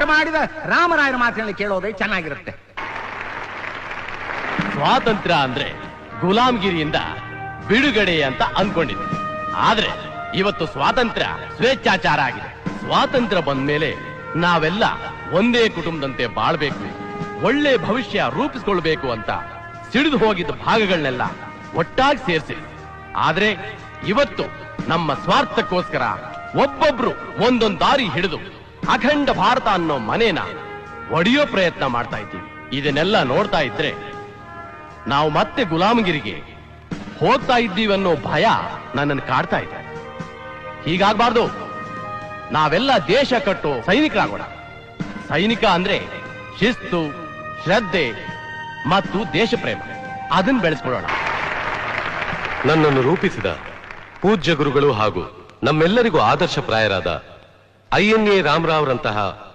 ಮಾಡಿದ ರಾಮರಾಯರ ಮಾತಿನಲ್ಲಿ ಕೇಳೋದೇ ಚೆನ್ನಾಗಿರುತ್ತೆ. ಸ್ವಾತಂತ್ರ್ಯ ಅಂದ್ರೆ ಗುಲಾಮ್ಗಿರಿಯಿಂದ ಬಿಡುಗಡೆ ಅಂತ ಅನ್ಕೊಂಡಿದ್ದೆ. ಆದ್ರೆ ಇವತ್ತು ಸ್ವಾತಂತ್ರ್ಯ ಸ್ವೇಚ್ಛಾಚಾರ ಆಗಿದೆ. ಸ್ವಾತಂತ್ರ್ಯ ಬಂದ ಮೇಲೆ ನಾವೆಲ್ಲ ಒಂದೇ ಕುಟುಂಬದಂತೆ ಬಾಳ್ಬೇಕು, ಒಳ್ಳೆ ಭವಿಷ್ಯ ರೂಪಿಸ್ಕೊಳ್ಬೇಕು ಅಂತ ಸಿಡಿದು ಹೋಗಿದ್ದ ಭಾಗಗಳನ್ನೆಲ್ಲ ಒಟ್ಟಾಗಿ ಸೇರಿಸಿ. ಆದ್ರೆ ಇವತ್ತು ನಮ್ಮ ಸ್ವಾರ್ಥಕ್ಕೋಸ್ಕರ ಒಬ್ಬೊಬ್ರು ಒಂದೊಂದು ದಾರಿ ಹಿಡಿದು ಅಖಂಡ ಭಾರತ ಅನ್ನೋ ಮನೇನ ಒಡೆಯೋ ಪ್ರಯತ್ನ ಮಾಡ್ತಾ ಇದ್ದೀವಿ. ಇದನ್ನೆಲ್ಲ ನೋಡ್ತಾ ಇದ್ರೆ ನಾವು ಮತ್ತೆ ಗುಲಾಮಗಿರಿಗೆ ಹೋಗ್ತಾ ಇದ್ದೀವನ್ನೋ ಭಯ ನನ್ನನ್ನು ಕಾಡ್ತಾ ಇದೆ. ಹೀಗಾಗಬಾರ್ದು. ನಾವೆಲ್ಲ ದೇಶ ಕಟ್ಟೋ ಸೈನಿಕರಾಗೋಣ. ಸೈನಿಕ ಅಂದ್ರೆ ಶಿಸ್ತು, ಶ್ರದ್ಧೆ ಮತ್ತು ದೇಶ ಪ್ರೇಮ, ಅದನ್ನು ಬೆಳೆಸ್ಕೊಳ್ಳೋಣ. ನನ್ನನ್ನು ರೂಪಿಸಿದ ಪೂಜ್ಯ ಗುರುಗಳು ಹಾಗೂ ನಮ್ಮೆಲ್ಲರಿಗೂ ಆದರ್ಶಪ್ರಾಯರಾದ INA ರಾಮರಾವ್ರಂತಹ